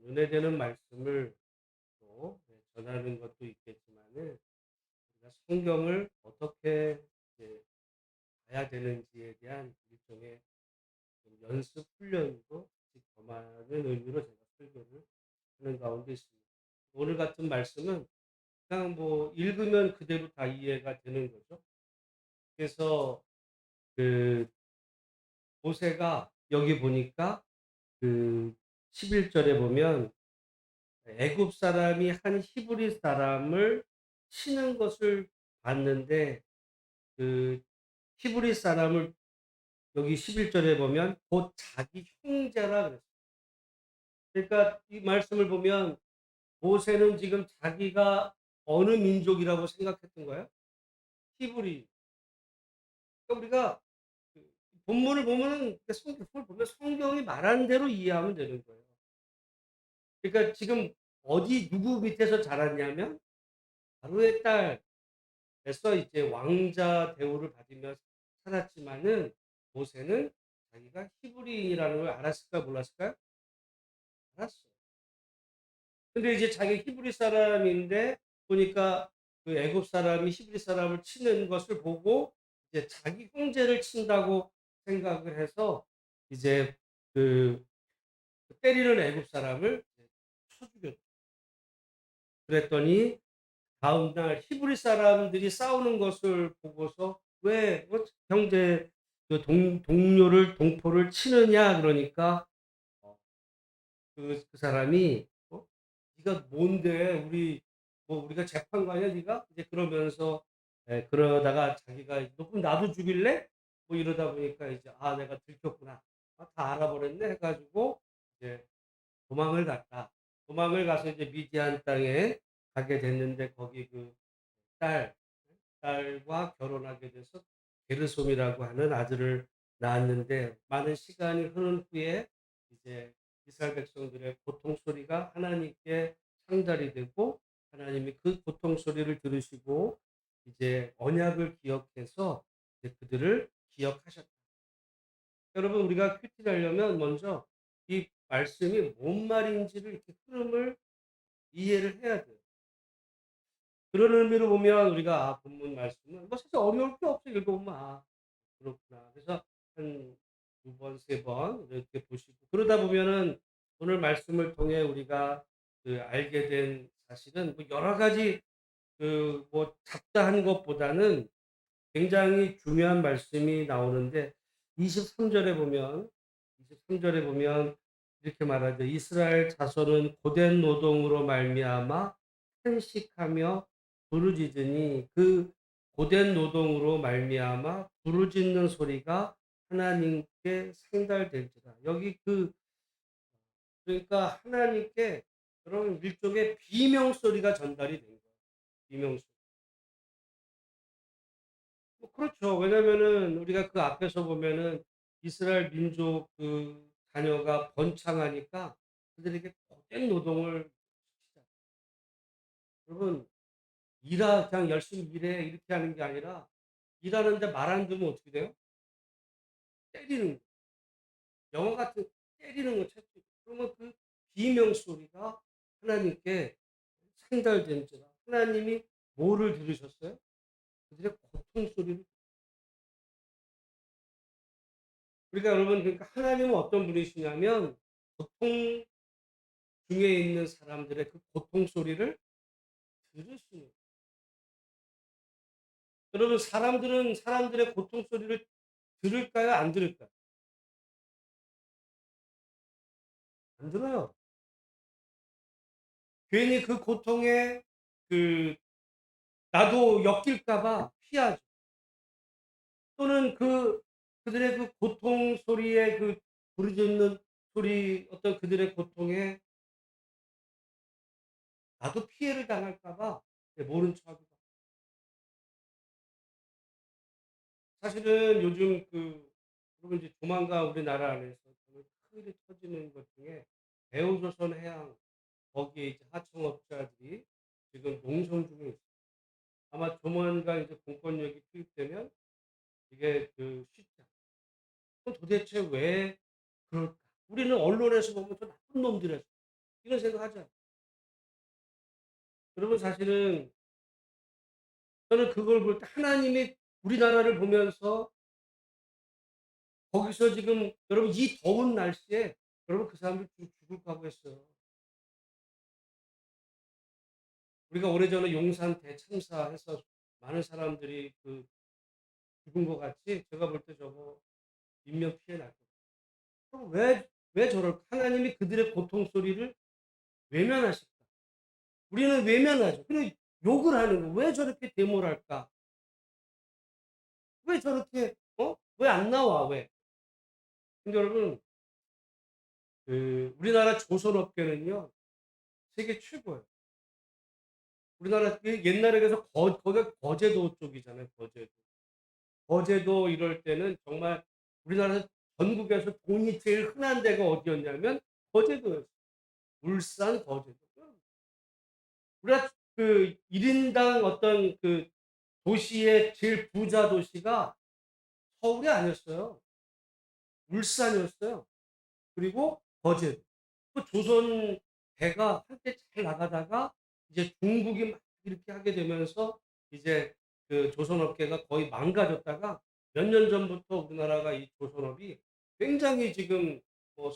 은혜되는 말씀을 또 전하는 것도 있겠지만은 우리가 성경을 어떻게 이제 봐야 되는지에 대한 일종의 좀 연습 훈련도 같이 겸하는 의미로 제가 설교를 하는 가운데 있습니다. 오늘 같은 말씀은 그냥 뭐 읽으면 그대로 다 이해가 되는 거죠. 그래서 그 모세가 여기 보니까 그 11절에 보면 애굽 사람이 한 히브리 사람을 치는 것을 봤는데 그 히브리 사람을 여기 11절에 보면 곧 자기 형제라 그랬어요. 그러니까 이 말씀을 보면 모세는 지금 자기가 어느 민족이라고 생각했던 거예요? 히브리. 그러니까 우리가 그 본문을 보면은 성경을 보면 성경이 말하는 대로 이해하면 되는 거예요. 그러니까 지금 어디 누구 밑에서 자랐냐면 바로의 딸에서 이제 왕자 대우를 받으며 살았지만은 모세는 자기가 히브리인이라는 걸 알았을까 몰랐을까요? 알았어요. 근데 이제 자기 히브리 사람인데 보니까 그 애굽 사람이 히브리 사람을 치는 것을 보고 이제 자기 형제를 친다고 생각을 해서 이제 그 때리는 애굽 사람을 쳐 죽였. 그랬더니 다음 날 히브리 사람들이 싸우는 것을 보고서 "왜 형제 그 동료를 동포를 치느냐?" 그러니까 그 사람이 "네가 뭔데 우리가 재판관이야 네가?" 이제 그러면서 그러다가 자기가 "너 그럼 나도 죽일래?" 뭐 이러다 보니까 이제 '아 내가 들켰구나. 다 알아버렸네.' 해 가지고 이제 도망을 갔다. 도망을 가서 이제 미디안 땅에 가게 됐는데 거기 그 딸 딸과 결혼하게 돼서 게르솜이라고 하는 아들을 낳았는데 많은 시간이 흐른 후에 이제 이스라엘 백성들의 고통 소리가 하나님께 상달이 되고 하나님이 그 고통 소리를 들으시고 이제 언약을 기억해서 이제 그들을 기억하셨다. 여러분 우리가 큐티를 하려면 먼저 이 말씀이 뭔 말인지를 이렇게 흐름을 이해를 해야 돼요. 그런 의미로 보면 우리가 본문 말씀은 뭐 사실 어려울 게 없어 읽어보면 그렇구나. 그래서 한 두 번, 세 번 이렇게 보시고 그러다 보면은 오늘 말씀을 통해 우리가 알게 된 사실은 뭐 여러 가지 뭐 잡다한 것보다는 굉장히 중요한 말씀이 나오는데 23 절에 보면 이렇게 말하죠. "이스라엘 자손은 고된 노동으로 말미암아 탄식하며 부르짖으니 그 고된 노동으로 말미암아 부르짖는 소리가 하나님께 상달될지라." 여기 그러니까 하나님께 그런 일종의 비명 소리가 전달이 된 거예요. 비명 소리. 뭐 그렇죠. 왜냐면은 우리가 그 앞에서 보면은 이스라엘 민족 그 자녀가 번창하니까 그들에게 고된 노동을 시키잖아요. 여러분 그냥 열심히 일해 이렇게 하는 게 아니라 일하는데 말 안 들으면 어떻게 돼요? 때리는 거. 영화 같은 때리는 거 찾지. 그러면 그 비명 소리가 하나님께 상달된지라. 하나님이 뭐를 들으셨어요? 그들의 고통 소리를. 그러니까 여러분 그러니까 하나님은 어떤 분이시냐면 고통 중에 있는 사람들의 그 고통 소리를 들으시는. 여러분 사람들은 사람들의 고통 소리를 들을까요? 안 들을까요? 안 들어요. 괜히 그 고통에 그 나도 엮일까 봐 피하죠. 또는 그들의 그 고통 소리에 부르짖는 소리 어떤 그들의 고통에 나도 피해를 당할까 봐 모른 척하고. 사실은 요즘 여러분 이제 조만간 우리나라 안에서 정말 큰 일이 터지는 것 중에 대우조선 해양 거기에 이제 하청업자들이 지금 농성 중에 있어요. 아마 조만간 이제 공권력이 투입되면 이게 쉽지 않아요. 그럼 도대체 왜 그럴까? 우리는 언론에서 보면 저 나쁜 놈들이라서 이런 생각하잖아요. 여러분 사실은 저는 그걸 볼 때 하나님이 우리나라를 보면서 거기서 지금 여러분 이 더운 날씨에 여러분 그 사람들 죽을 각오했어요. 우리가 오래전에 용산 대참사해서 많은 사람들이 죽은 것 같이 제가 볼 때 저거 인명 피해 날 거예요. 그럼 왜 저럴까? 하나님이 그들의 고통 소리를 외면하실까? 우리는 외면하죠. 그리고 욕을 하는 거. 왜 저렇게 데모를 할까? 왜 저렇게 왜 안 나와? 왜? 근데 여러분 우리나라 조선업계는요 세계 최고예요. 우리나라 옛날에 그래서 거기가 거제도 쪽이잖아요. 거제도. 거제도 이럴 때는 정말 우리나라 전국에서 돈이 제일 흔한 데가 어디였냐면 거제도였어요. 울산, 거제도. 우리가 1인당 어떤 도시의 제일 부자 도시가 서울이 아니었어요. 울산이었어요. 그리고 거제도. 조선 배가 한때 잘 나가다가 이제 중국이 막 이렇게 하게 되면서 이제 조선업계가 거의 망가졌다가 몇 년 전부터 우리나라가 이 조선업이 굉장히 지금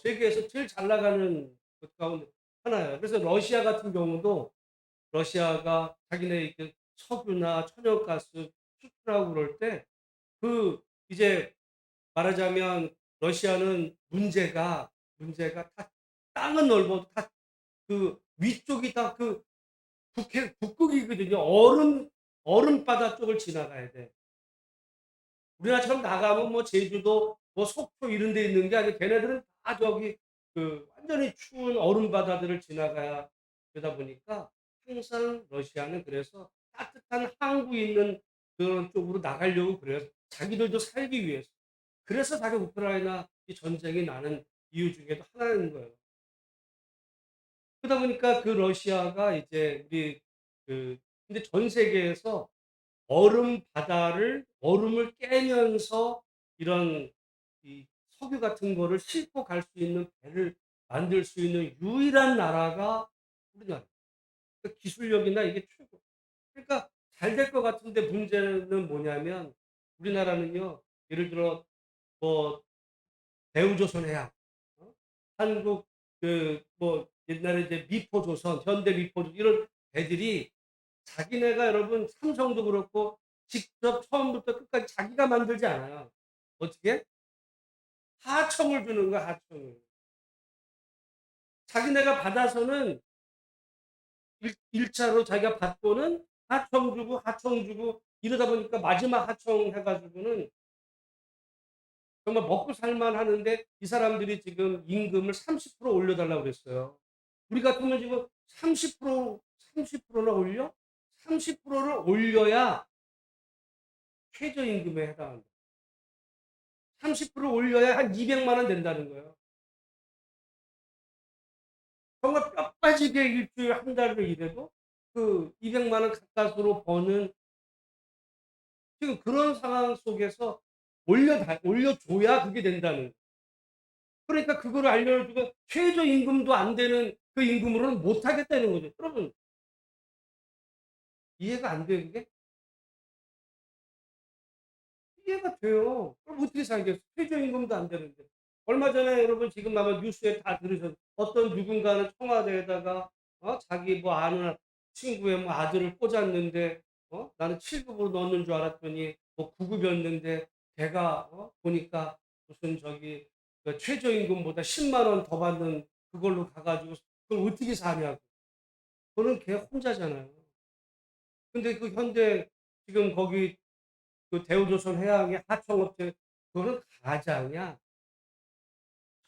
세계에서 제일 잘 나가는 것 가운데 하나예요. 그래서 러시아 같은 경우도 러시아가 자기네 이렇게 석유나 천연가스 수출하고 그럴 때 이제 말하자면 러시아는 문제가 다 땅은 넓어도 다 위쪽이 다 북극이거든요. 얼음바다 쪽을 지나가야 돼. 우리나라처럼 나가면 뭐 제주도 뭐 속초 이런 데 있는 게 아니고 걔네들은 다 저기 완전히 추운 얼음바다들을 지나가야 되다 보니까 항상 러시아는 그래서 따뜻한 항구 있는 그런 쪽으로 나가려고 그래요. 자기들도 살기 위해서. 그래서 자기 우크라이나 이 전쟁이 나는 이유 중에도 하나인 거예요. 그러다 보니까 러시아가 이제 근데 전 세계에서 얼음을 깨면서 이런 이 석유 같은 거를 싣고 갈 수 있는 배를 만들 수 있는 유일한 나라가 우리나라. 그 기술력이나 이게 최고. 그러니까 잘 될 것 같은데 문제는 뭐냐면 우리나라는요. 예를 들어 뭐 대우조선해양, 한국 옛날에 이제 미포조선, 현대미포조선 이런 배들이 자기네가 여러분 삼성도 그렇고 직접 처음부터 끝까지 자기가 만들지 않아요. 어떻게? 하청을 주는 거야, 하청을. 자기네가 받아서는 1차로 자기가 받고는 하청 주고 이러다 보니까 마지막 하청 해가지고는 정말 먹고 살만 하는데 이 사람들이 지금 임금을 30% 올려달라고 그랬어요. 우리 같으면 지금 30%나 올려? 30%를 올려야 최저임금에 해당한다. 30% 올려야 한 200만 원 된다는 거예요. 정말 뼈 빠지게 일주일 한 달을 일해도 200만 원 가까스로 버는 지금 그런 상황 속에서 올려줘야 그게 된다는 거예요. 그러니까 그거를 알려주고 최저임금도 안 되는 그 임금으로는 못 하겠다는 거죠. 여러분 이해가 안 돼요, 그게? 이해가 돼요. 그럼 어떻게 살겠어? 최저임금도 안 되는데. 얼마 전에 여러분 지금 아마 뉴스에 다 들으셨 어떤 누군가는 청와대에다가 자기 뭐 아는 친구의 뭐 아들을 꽂았는데 나는 7급으로 넣는 줄 알았더니 뭐 9급이었는데 걔가 보니까 무슨 저기 최저임금보다 10만 원 더 받는 그걸로 가 가지고 그걸 어떻게 사냐고. 그거는 걔 혼자잖아요. 근데 현대 지금 거기 대우조선 해양의 하청업체 그거는 가장이야.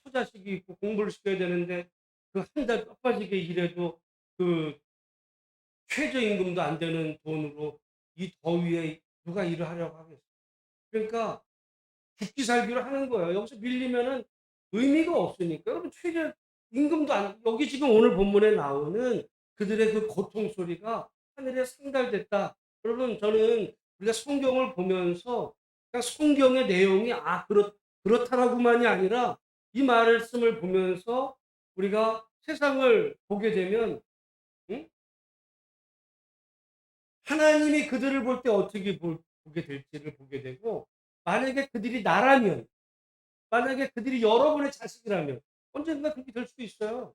처자식이 있고 공부를 시켜야 되는데 한 달 뼈 빠지게 일해도 그 최저임금도 안 되는 돈으로 이 더위에 누가 일을 하려고 하겠어. 그러니까 죽기 살기로 하는 거예요. 여기서 밀리면은 의미가 없으니까. 여러분 최저임금도 안 여기 지금 오늘 본문에 나오는 그들의 고통 소리가 하늘에 상달됐다. 여러분 저는 우리가 성경을 보면서 그냥 성경의 내용이 그렇다라고만이 아니라 이 말씀을 보면서 우리가 세상을 보게 되면 응? 하나님이 그들을 볼 때 어떻게 보게 될지를 보게 되고, 만약에 그들이 나라면, 만약에 그들이 여러분의 자식이라면 언젠가 그렇게 될 수도 있어요.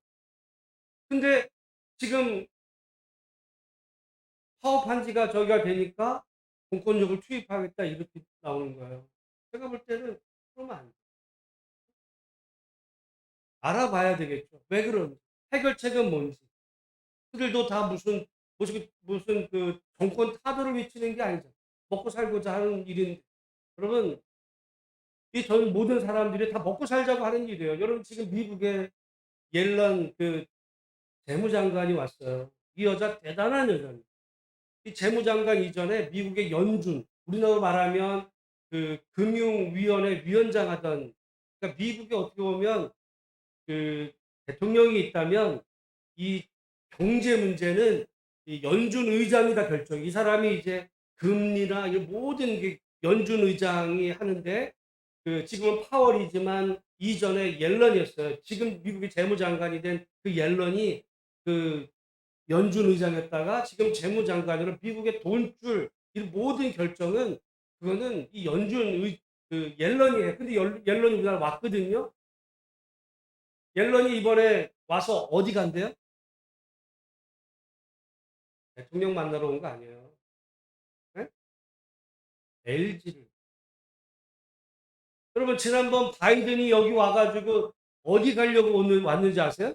근데 지금 파업한 지가 저기가 되니까 공권력을 투입하겠다 이렇게 나오는 거예요. 제가 볼 때는 그러면 안 돼. 알아봐야 되겠죠. 왜 그런지. 해결책은 뭔지. 그들도 다 무슨 그 정권 타도를 외치는 게 아니잖아요. 먹고 살고자 하는 일인데. 여러분, 이 전 모든 사람들이 다 먹고 살자고 하는 일이에요. 여러분 지금 미국에 옐런 그 재무장관이 왔어요. 이 여자 대단한 여자입니다. 이 재무장관 이전에 미국의 연준, 우리나라로 말하면 그 금융위원회 위원장 하던, 그러니까 미국에 어떻게 보면 그 대통령이 있다면 이 경제 문제는 이 연준 의장이 다 결정. 이 사람이 이제 금리나 이 모든 게 연준 의장이 하는데, 그 지금은 파월이지만 이전에 옐런이었어요. 지금 미국의 재무장관이 된 그 옐런이 그 연준 의장이었다가 지금 재무장관으로 미국의 돈줄 이 모든 결정은 그거는 이 연준 그 옐런이에요. 근데 옐런이 우리나라 왔거든요. 옐런이 이번에 와서 어디 간대요? 대통령 만나러 온 거 아니에요. 네? LG를. 여러분 지난번 바이든이 여기 와가지고 어디 가려고 오늘 왔는지 아세요?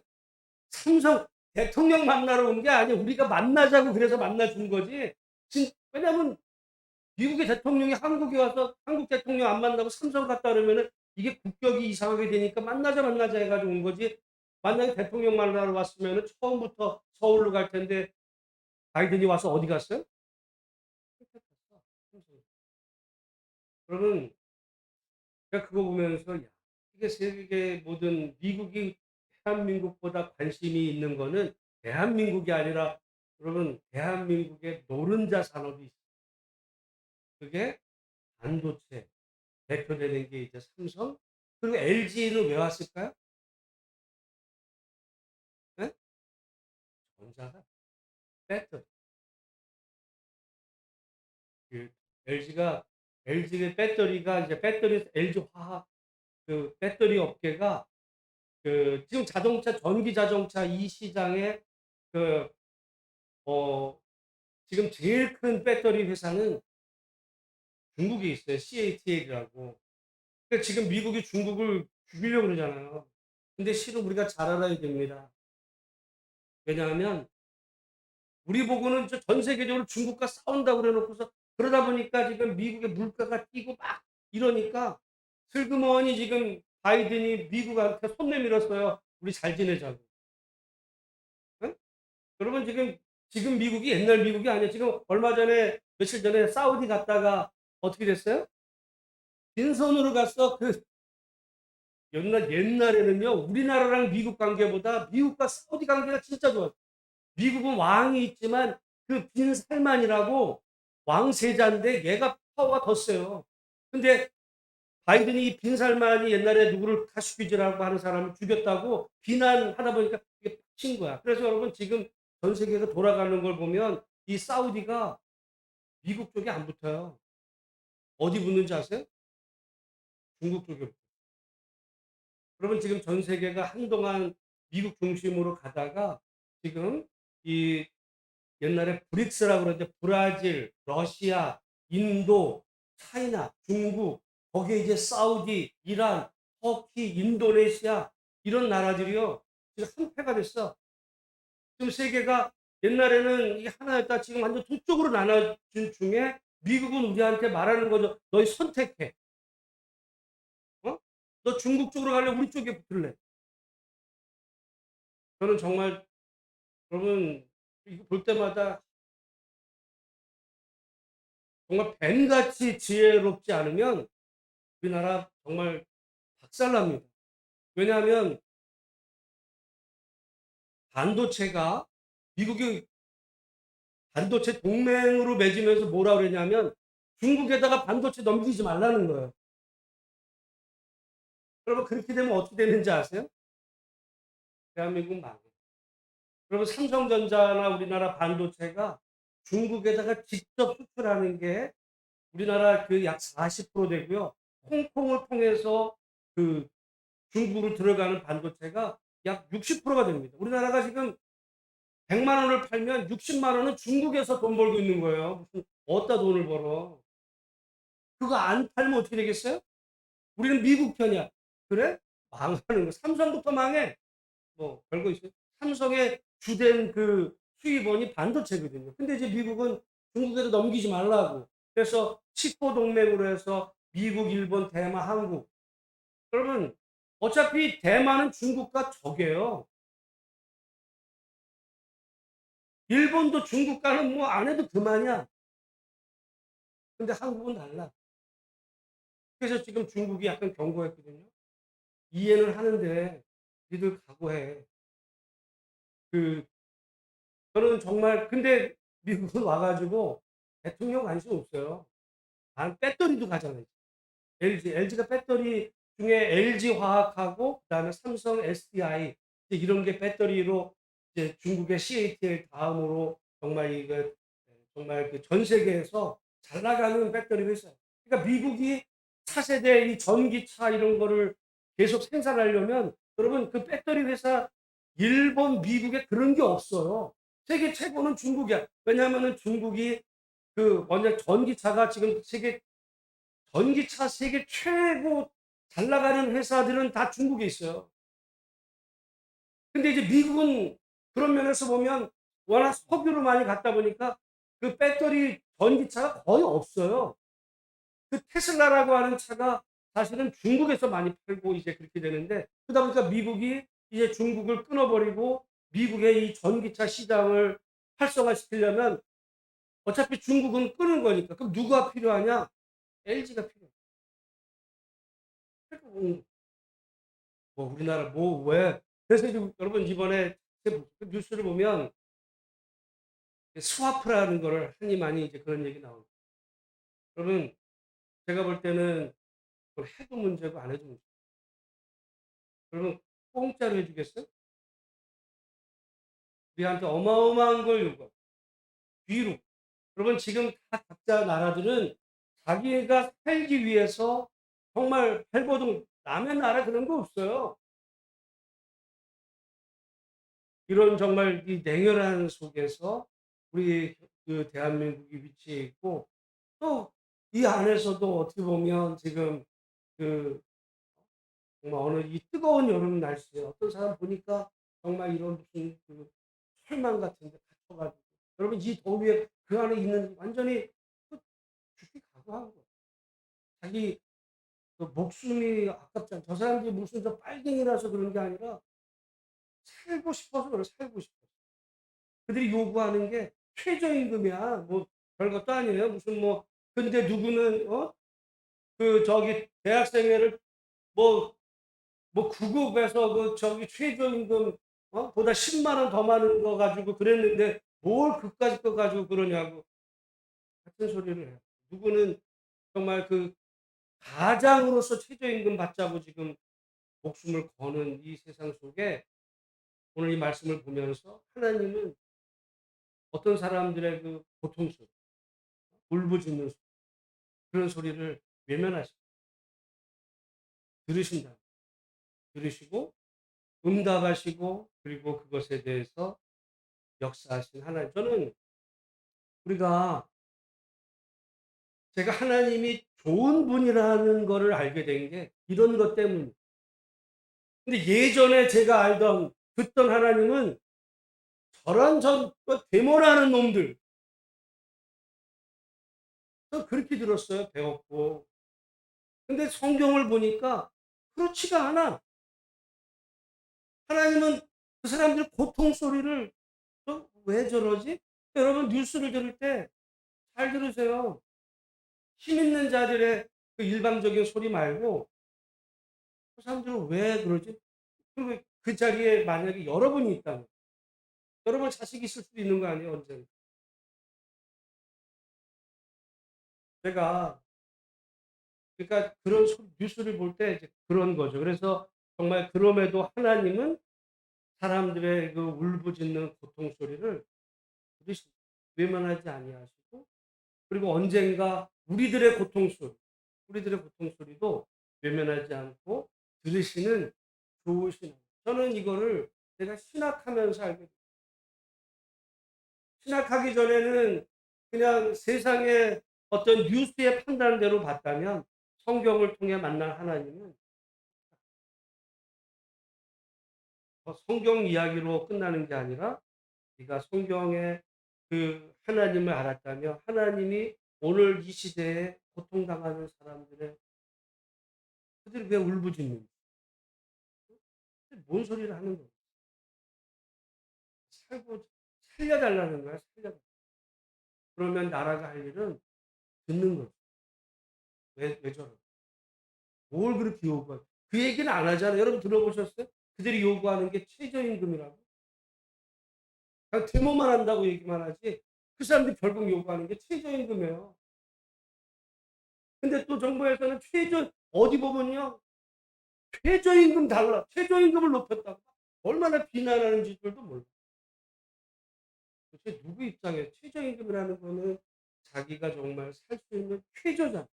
삼성 대통령 만나러 온 게 아니에요. 우리가 만나자고 그래서 만나준 거지. 왜냐면 미국의 대통령이 한국에 와서 한국 대통령 안 만나고 삼성 갔다 그러면은 이게 국격이 이상하게 되니까 만나자 해가지고 온 거지. 만약에 대통령 만나러 왔으면은 처음부터 서울로 갈 텐데 바이든이 와서 어디 갔어요? 그러면 제가 그거 보면서 야, 이게 세계 모든 미국이 대한민국보다 관심이 있는 거는 대한민국이 아니라, 여러분 대한민국의 노른자 산업이 있어요. 그게 반도체 대표되는 게 이제 삼성, 그리고 LG는 왜 왔을까요? 네? 전자가 배터리. 그 LG가 LG의 배터리가 이제 배터리 LG 화학 그 배터리 업계가 그 지금 자동차 전기 자동차 이 시장에 그 어 지금 제일 큰 배터리 회사는 중국에 있어요. CATL이라고. 그러니까 지금 미국이 중국을 죽이려고 그러잖아요. 근데 실은 우리가 잘 알아야 됩니다. 왜냐하면 우리 보고는 전 세계적으로 중국과 싸운다고 그래 놓고서, 그러다 보니까 지금 미국의 물가가 뛰고 막 이러니까 슬그머니 지금 바이든이 미국한테 손 내밀었어요. 우리 잘 지내자고. 응? 여러분 지금 미국이 옛날 미국이 아니에요. 지금 얼마 전에 며칠 전에 사우디 갔다가 어떻게 됐어요? 빈손으로 갔어. 그 옛날에는요. 우리나라랑 미국 관계보다 미국과 사우디 관계가 진짜 좋았어요. 미국은 왕이 있지만 그 빈살만이라고 왕세자인데 얘가 파워가 더 세요. 근데 바이든이 이 빈살만이 옛날에 누구를 카슈기즈라고 하는 사람을 죽였다고 비난하다 보니까 이게 친 거야. 그래서 여러분 지금 전 세계가 돌아가는 걸 보면 이 사우디가 미국 쪽에 안 붙어요. 어디 붙는지 아세요? 중국 쪽에 붙어요. 그러면 지금 전 세계가 한동안 미국 중심으로 가다가 지금 이 옛날에 브릭스라고 그러는데 브라질, 러시아, 인도, 차이나, 중국, 거기에 이제 사우디, 이란, 터키, 인도네시아 이런 나라들이요. 지금 한패가 됐어. 지금 세계가 옛날에는 이게 하나였다 지금 완전 두 쪽으로 나눠진 중에 미국은 우리한테 말하는 거죠. 너희 선택해. 어? 너 중국 쪽으로 갈래? 우리 쪽에 붙을래? 저는 정말 여러분 이거 볼 때마다 정말 뱀같이 지혜롭지 않으면 우리나라 정말 박살납니다. 왜냐하면 반도체가 미국이 반도체 동맹으로 맺으면서 뭐라 그랬냐면 중국에다가 반도체 넘기지 말라는 거예요. 여러분 그렇게 되면 어떻게 되는지 아세요? 대한민국 망해. 여러분 삼성전자나 우리나라 반도체가 중국에다가 직접 수출하는 게 우리나라 그 약 40% 되고요. 홍콩을 통해서 그 중국으로 들어가는 반도체가 약 60%가 됩니다. 우리나라가 지금 100만 원을 팔면 60만 원은 중국에서 돈 벌고 있는 거예요. 무슨 어디다 돈을 벌어. 그거 안 팔면 어떻게 되겠어요? 우리는 미국 편이야. 그래? 망하는 거. 삼성부터 망해. 뭐 별거 있어요? 삼성의 주된 그 수입원이 반도체거든요. 근데 이제 미국은 중국에도 넘기지 말라고. 그래서 칩포 동맹으로 해서 미국, 일본, 대만, 한국. 그러면 어차피 대만은 중국과 적이에요. 일본도 중국과는 뭐 안 해도 그만이야. 근데 한국은 달라. 그래서 지금 중국이 약간 경고했거든요. 이해는 하는데 니들 각오해. 그 저는 정말 근데 미국은 와 가지고 대통령 관심 없어요. 단 배터리도 가잖아요. LG가 배터리 중에 LG화학하고 그다음에 삼성 SDI 이제 이런 게 배터리로 이제 중국의 CATL 다음으로 정말 이거 정말 그 전 세계에서 잘 나가는 배터리 회사예요. 그러니까 미국이 차세대 이 전기차 이런 거를 계속 생산하려면 여러분 그 배터리 회사 일본, 미국에 그런 게 없어요. 세계 최고는 중국이야. 왜냐하면은 중국이 그 먼저 전기차가 지금 전기차 세계 최고 잘 나가는 회사들은 다 중국에 있어요. 근데 이제 미국은 그런 면에서 보면 워낙 석유를 많이 갖다 보니까 그 배터리 전기차가 거의 없어요. 그 테슬라라고 하는 차가 사실은 중국에서 많이 팔고 이제 그렇게 되는데 그러다 보니까 미국이 이제 중국을 끊어버리고 미국의 이 전기차 시장을 활성화시키려면 어차피 중국은 끄는 거니까. 그럼 누가 필요하냐? LG가 필요해. 그러니까 뭐 우리나라 뭐 왜 그래서 지금 여러분 이번에 그 뉴스를 보면 스와프라는 거를 하니 많이 이제 그런 얘기 나옵니다. 여러분 제가 볼 때는 그걸 해도 문제고 안 해도 문제. 여러분 공짜로 해주겠어요? 우리한테 어마어마한 걸 요구. 뒤로. 여러분 지금 다 각자 나라들은 자기가 살기 위해서 정말 발버둥 남의 나라 그런 거 없어요. 이런 정말 이 냉혈한 속에서 우리 그 대한민국이 위치해 있고 또 이 안에서도 어떻게 보면 지금 그 정말 어느 이 뜨거운 여름 날씨에 어떤 사람 보니까 정말 이런 무슨 그 철망 같은 데 갇혀 가지고 여러분 이 더위에 그 안에 있는 완전히 그 죽기 각오한 거예요. 자기 그 목숨이 아깝잖아. 저 사람들이 무슨 저 빨갱이라서 그런 게 아니라 살고 싶어서 그래 살고 싶어서. 그들이 요구하는 게 최저임금이야. 뭐 별것도 아니에요. 무슨 뭐 근데 누구는 그 저기 대학생회를 뭐 구급해서 그 저기 최저임금 보다 10만 원 더 많은 거 가지고 그랬는데 뭘 그까짓 거 가지고 그러냐고 같은 소리를 해요. 누구는 정말 그 가장으로서 최저임금 받자고 지금 목숨을 거는 이 세상 속에 오늘 이 말씀을 보면서 하나님은 어떤 사람들의 그 고통스러움, 울부짖는 소리, 그런 소리를 외면하시고 들으신다. 들으시고 응답하시고 그리고 그것에 대해서 역사하신 하나님. 저는 우리가 제가 하나님이 좋은 분이라는 거를 알게 된 게 이런 것 때문이에요. 근데 예전에 제가 알던 듣던 하나님은 저런 데모라는 놈들 저 그렇게 들었어요. 배웠고. 근데 성경을 보니까 그렇지가 않아. 하나님은 그 사람들 고통 소리를 왜 저러지? 여러분 뉴스를 들을 때 잘 들으세요. 힘 있는 자들의 그 일방적인 소리 말고 그 사람들은 왜 그러지? 그리고 그 자리에 만약에 여러분이 있다면 여러분 자식이 있을 수도 있는 거 아니에요, 언젠가. 제가 그러니까 그런 뉴스를 볼 때 이제 그런 거죠. 그래서 정말 그럼에도 하나님은 사람들의 그 울부짖는 고통 소리를 들으시 외면하지 아니하시고, 그리고 언젠가 우리들의 고통 소리도 외면하지 않고 들으시는 좋으신 하나님. 저는 이거를 제가 신학하면서 알게 됐어요. 신학하기 전에는 그냥 세상의 어떤 뉴스의 판단대로 봤다면 성경을 통해 만난 하나님은 성경 이야기로 끝나는 게 아니라, 네가 성경의 그 하나님을 알았다면 하나님이 오늘 이 시대에 고통당하는 사람들의, 그들이 왜 울부짖는지, 뭔 소리를 하는 거야. 살고 살려달라는 거야, 살려. 그러면 나라가 할 일은 듣는 거지. 왜 저러? 뭘 그렇게 요구해? 그 얘기는 안 하잖아요. 여러분 들어보셨어요? 그들이 요구하는 게 최저임금이라고. 그냥 데모만 한다고 얘기만 하지. 그 사람들이 결국 요구하는 게 최저임금이에요. 근데 또 정부에서는 어디 보면요, 최저임금 달라. 최저임금을 높였다고. 얼마나 비난하는 짓들도 몰라. 도대체 누구 입장에 최저임금이라는 거는 자기가 정말 살 수 있는 최저잖아.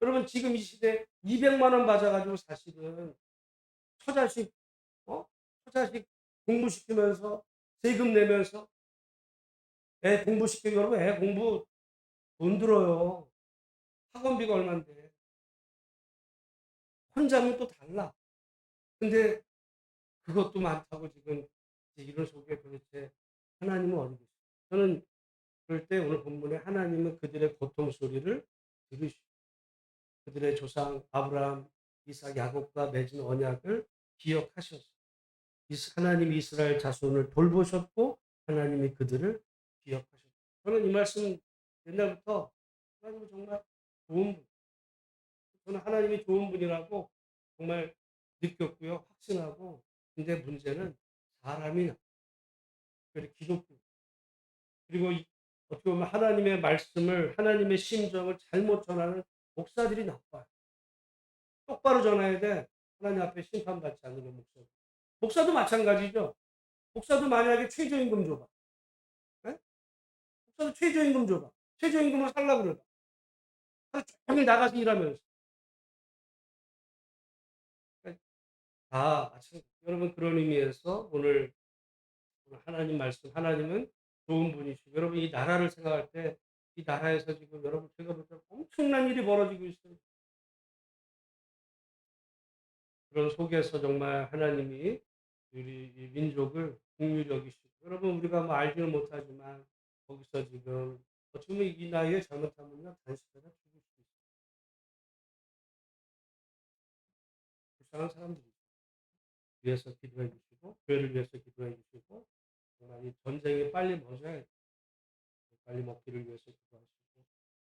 여러분 지금 이 시대에 200만 원 받아 가지고 사실은 처자식, 어? 처자식 공부시키면서 세금 내면서 애 공부시키고, 여러분 애 공부 돈 들어요. 학원비가 얼만데. 혼자면 또 달라. 근데 그것도 많다고 지금 이제 이런 속에 도대체 하나님은 어디 계세요? 저는 그럴 때 오늘 본문에 하나님은 그들의 고통 소리를 들으시고 그들의 조상 아브라함, 이삭, 야곱과 맺은 언약을 기억하셨어요. 하나님이 이스라엘 자손을 돌보셨고 하나님이 그들을 기억하셨어요. 저는 이 말씀 옛날부터 하나님은 정말 좋은 분, 저는 하나님이 좋은 분이라고 정말 느꼈고요. 확신하고. 근데 문제는 사람이 기독교, 그리고 어떻게 보면 하나님의 말씀을, 하나님의 심정을 잘못 전하는 목사들이 나빠요. 똑바로 전해야 돼. 하나님 앞에 심판받지 않는 목사. 목사도 마찬가지죠. 목사도 만약에 최저임금 줘봐. 예? 목사도 최저임금 줘봐. 최저임금을 살라 그러다. 하루 종일 나가서 일하면서. 다 마찬가지. 여러분 그런 의미에서 오늘 하나님 말씀, 하나님은 좋은 분이시고, 여러분 이 나라를 생각할 때 이 나라에서 지금 여러분 제가 볼 때 엄청난 일이 벌어지고 있어요. 그런 속에서 정말 하나님이 우리 이 민족을 긍휼히 여기시고, 여러분 우리가 뭐 알지는 못하지만 거기서 지금 어떻게 보면 이 나이에 잘못하면요 단식하다 죽을 수도 있어요. 불쌍한 사람들이 위해서 기도해 주시고 교회를 위해서 기도해 주시고, 정말 이 전쟁이 빨리 멎어야 빨리 먹기를 위해서 기도하시고